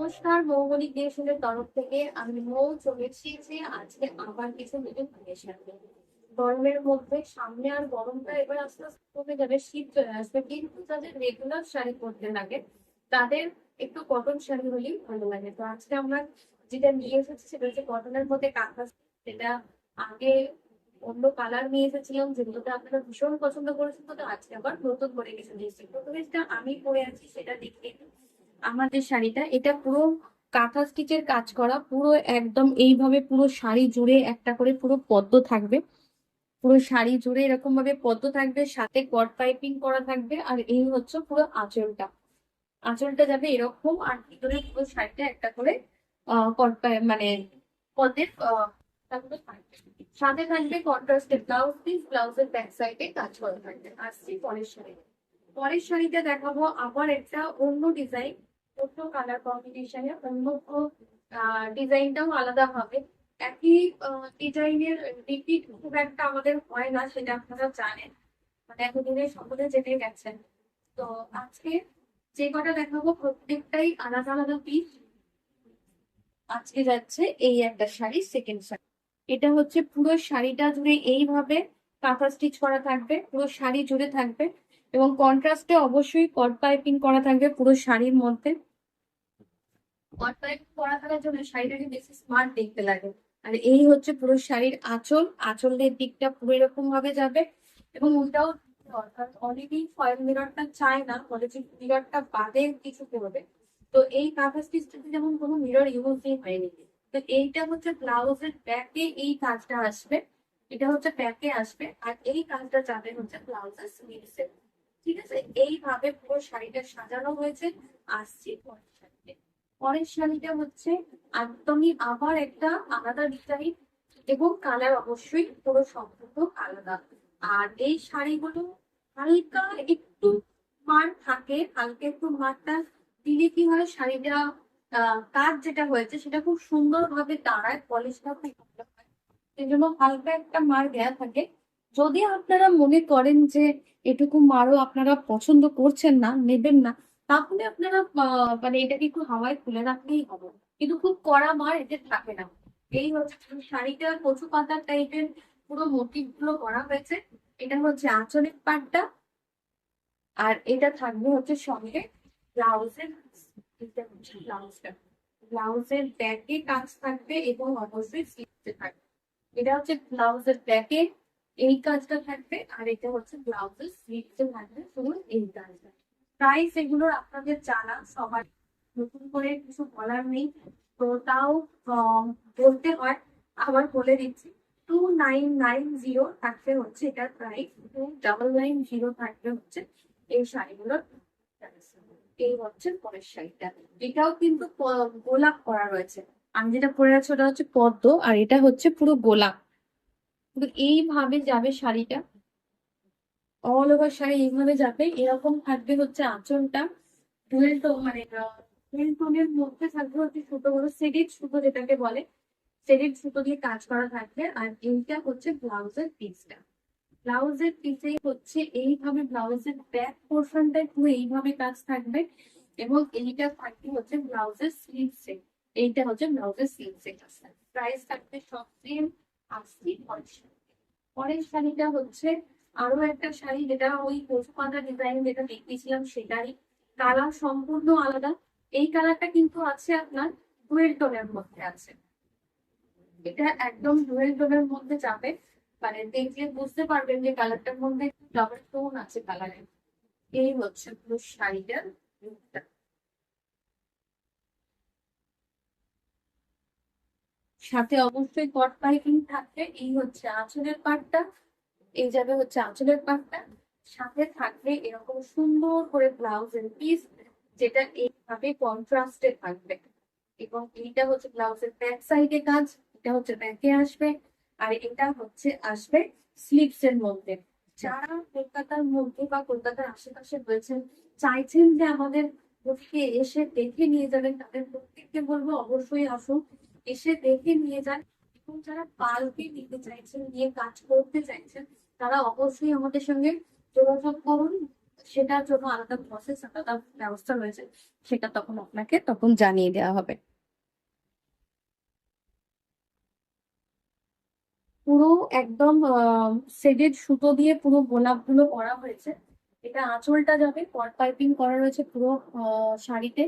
নমস্কার, মৌবনিক ক্রিয়েশনের তরফ থেকে আমি মৌ চলে এসেছি আজকে আবার কিছু নতুন ক্রিয়েশন নিয়ে। গরমের মধ্যে সামনে আর গরমটা এবার আস্তে আস্তে কমে যাবে, শীত চলে আসবে, কিন্তু যাদের রেগুলার শাড়ি পরতে লাগে তাদের একটু কটন শাড়ি হলেই ভালো লাগে। তো আজকে আমরা যেটা নিয়ে এসেছি সেটা হচ্ছে কটনের মধ্যে কাঁথা। সেটা আগে অন্য কালার নিয়ে এসেছিলাম, যেগুলোতে আপনারা ভীষণ পছন্দ করেছেন, তো আজকে আবার নতুন করে কিছু দিয়েছি। প্রথমে যেটা আমি পরে আছি সেটা দেখে আমাদের শাড়িটা, এটা পুরো কাঁথা স্টিচের কাজ করা, পুরো একদম এইভাবে পুরো শাড়ি জুড়ে একটা করে পুরো পদ্ম থাকবে। পুরো শাড়ি জুড়ে এরকম ভাবে পদ্ম থাকবে, সাথে কট পাইপিং করা থাকবে। আর এই হচ্ছে পুরো আঁচলটা, আঁচলটা যাবে এরকম, আর ভিতরে পুরো শাড়িটা একটা করে মানে পদ্মের তারপরে থাকবে। সাথে থাকবে কন্ট্রাস্টের ব্লাউজ পিস, ব্লাউজের ব্যাক সাইডে কাজ করা থাকবে। আসছি পরের শাড়ি। পরের শাড়িটা দেখাবো আবার একটা অন্য ডিজাইন, অন্য কালার কম্বিনেশনে, অন্য ডিজাইনটাও আলাদা হবে। একই ডিজাইনের রিপিট খুব একটা আমাদের হয় না, সেটা আপনারা জানেন, মানে এতদিনে সকলে জেনে গেছেন। তো আজকে যে কটা দেখাবো প্রত্যেকটাই আলাদা আলাদা পিস। আজকে যাচ্ছে এই একটা শাড়ি, সেকেন্ড শাড়ি। এটা হচ্ছে পুরো শাড়িটা জুড়ে এইভাবে কাঁথা স্টিচ করা থাকবে, পুরো শাড়ি জুড়ে থাকবে, এবং কন্ট্রাস্টে অবশ্যই কট পাইপিং করা থাকবে পুরো শাড়ির মধ্যে। কট পাইপিং করা থাকার জন্য শাড়িটাকে বেশি স্মার্ট দেখতে লাগে। আর এই হচ্ছে পুরো শাড়ির আঁচল, আঁচলের দিকটা পুরো এরকম ভাবে যাবে। এবং ওটাও দরকার, অনেকেই ফয়েল মিররটা চায় না, বলে যে মিররটা বাদে কিছু করবে। তো এই কাঁথা স্টিচটাতে যেমন কোনো মিরর ইউজই হয়নি। তো এইটা হচ্ছে ব্লাউজের ব্যাকে এই কাজটা আসবে, এটা হচ্ছে ব্যাকে আসবে, আর এই কাজটা যাবে হচ্ছে ব্লাউজের স্লিভসে। ঠিক আছে, এইভাবে পুরো শাড়িটা সাজানো হয়েছে। আসছি পরের শাড়িতে। পরের শাড়িটা হচ্ছে একদমই আবার একটা আলাদা ডিজাইন, এবং কালার অবশ্যই পুরো সম্পূর্ণ আলাদা। আর এই শাড়িগুলো হালকা একটু মার থাকে, হালকা একটু মারটা দিলে কি হয়, শাড়িটা কাজ যেটা হয়েছে সেটা খুব সুন্দর ভাবে দাঁড়ায়, পলিশটা খুব ভালো হয়। সেই জন্য হালকা একটা মার দেয়া থাকে। যদি আপনারা মনে করেন যে এটুকু মারও আপনারা পছন্দ করছেন না, নেবেন না, তাহলে আপনারা মানে এটাকে একটু হাওয়ায় তুলে রাখলেই হবে, কিন্তু খুব কড়া মার এতে থাকে না। এই হচ্ছে পুরো শাড়িটা কচু পাতার টাইপের পুরো মোটিভ গুলো করা হয়েছে। এটা হচ্ছে আঁচলের পাটটা, আর এটা থাকবে হচ্ছে সঙ্গে ব্লাউজের, এটা হচ্ছে ব্লাউজটা, ব্লাউজের ব্যাকে কাজ থাকবে এবং অবশ্যই স্লিভসে থাকবে। এটা হচ্ছে ব্লাউজের ব্যাকে এই কাজটা থাকবে, আর এটা হচ্ছে ব্লাউজের স্লিভসে থাকবে শুধু এই কাজটা। প্রাইস এগুলোর আপনাদের জানা সবার, নতুন করে কিছু বলার নেই। তো তাও বলতে হয়, আবার বলে দিচ্ছি। 2990 থাকবে হচ্ছে এটার প্রাইস, 2990 থাকবে হচ্ছে এই শাড়িগুলোর price। এই হচ্ছে পরের শাড়িটা, এটাও কিন্তু গোলাপ করা রয়েছে। আমি যেটা পরে আছি ওটা হচ্ছে পদ্ম, আর এটা হচ্ছে পুরো গোলাপ। পুরো এইভাবে যাবে শাড়িটা, অল ওভার শাড়ি এইভাবে যাবে, এরকম থাকবে হচ্ছে আঁচলটা। ডুয়েল টোন মানে ডুয়েল টোনের মধ্যে থাকবে হচ্ছে ছোট বড় সেডিড সুতো, যেটাকে বলে সেডিড সুতো দিয়ে কাজ করা থাকবে। আর এইটা হচ্ছে ব্লাউজের পিসটা, ব্লাউজের পিসে হচ্ছে এইভাবে ব্লাউজের ব্যাক পোর্শনটায় পুরো এইভাবে কাজ থাকবে, এবং এইটা থাকবে হচ্ছে ব্লাউজের স্লিভসে। এইটা হচ্ছে ব্লাউজের স্লিভসে। প্রাইস থাকবে সব সেম। আসছি পরের শাড়ি। পরের শাড়িটা হচ্ছে আরো একটা শাড়ি, যেটা ওই কচু পাতা ডিজাইন যেটা দেখিয়েছিলাম সেটারই, কালার সম্পূর্ণ আলাদা। এই কালারটা কিন্তু আছে আপনার ডুয়েল টোনের মধ্যে আছে, এটা একদম ডুয়েল টোনের মধ্যে যাবে, মানে দেখলে বুঝতে পারবেন যে কালারটার মধ্যে একটু ডাবল টোন আছে কালারের। এই হচ্ছে পুরো শাড়িটার লুকটা। সাথে অবশ্যই কট পাইপিং থাকবে। এই হচ্ছে আঁচলের পাটটা, এই যাবে হচ্ছে আঁচলের পাটটা, সাথে থাকবে এরকম সুন্দর করে ব্লাউজের পিস, যেটা এইভাবে কন্ট্রাস্টে থাকবে। এবং এইটা হচ্ছে ব্লাউজের ব্যাক সাইডে কাজ, এটা হচ্ছে ব্যাকে আসবে, আর এটা হচ্ছে আসবে স্লিভস এর মধ্যে। যারা কলকাতার মধ্যে বা কলকাতার আশেপাশে রয়েছেন, চাইছেন যে আমাদের বুটিকে এসে দেখে নিয়ে যাবেন, তাদের প্রত্যেককে বলবো অবশ্যই আসুন, এসে দেখে নিয়ে যান। এবং যারা বাল্কে নিতে চাইছেন, নিয়ে কাজ করতে চাইছেন, তারা অবশ্যই আমাদের সঙ্গে যোগাযোগ করুন। সেটার জন্য আলাদা প্রসেস, আলাদা ব্যবস্থা রয়েছে, সেটা তখন আপনাকে তখন জানিয়ে দেওয়া হবে। পুরো একদম সেডেড সুতো দিয়ে পুরো গোলাপ গুলো করা হয়েছে। এটা আঁচলটা যাবে কট পাইপিং করা রয়েছে পুরো শাড়িতে।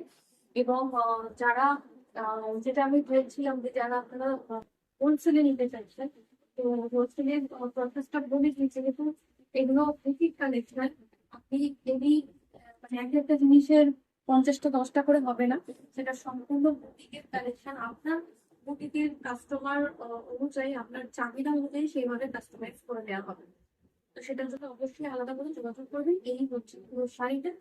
এবং যারা যেটা আমি বলছিলাম যে যারা আপনারা হোলসেলে নিতে চাইছেন, তো হোলসেলের প্রসেসটা বলে দিয়েছে, কিন্তু এগুলো বুটিক কালেকশন। আপনি যদি মানে এক একটা জিনিসের 50টা 10টা করে হবে না, সেটা সম্পূর্ণ বুটিকের কালেকশন। আপনার বুটিকের কাস্টমার অনুযায়ী, আপনার চাহিদা অনুযায়ী সেইভাবে কাস্টমাইজ করে দেওয়া হবে। তো সেটার জন্য অবশ্যই আলাদা করে যোগাযোগ করবেন। এই হচ্ছে পুরো শাড়িটা।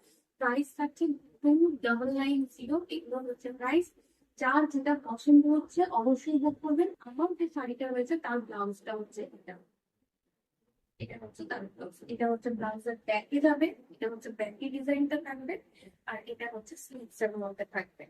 প্রাইস থাকছে 2990। এগুলো হচ্ছে প্রাইস। যার যেটা পছন্দ হচ্ছে অবশ্যই বুক করবেন। আমার যে শাড়িটা রয়েছে তার ব্লাউজটা হচ্ছে এটা। এটা হচ্ছে তার ব্লাউজ, এটা হচ্ছে ব্লাউজের ব্যাকে যাবে, এটা হচ্ছে ব্যাকি ডিজাইনটা থাকবে, আর এটা হচ্ছে স্লিভস এর মধ্যে থাকবে।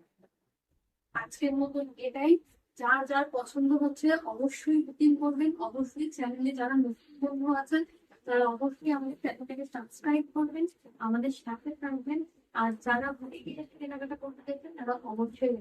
আজকের মতন এটাই। যার যার পছন্দ হচ্ছে অবশ্যই বুকিং করবেন। অবশ্যই চ্যানেলে যারা নতুন বন্ধু আছেন তারা অবশ্যই আমাদের চ্যানেলটাকে সাবস্ক্রাইব করবেন, আমাদের সাথে থাকবেন। আর যারা ভুলে গিয়ে কেনাকাটা করতে চাইছেন তারা অবশ্যই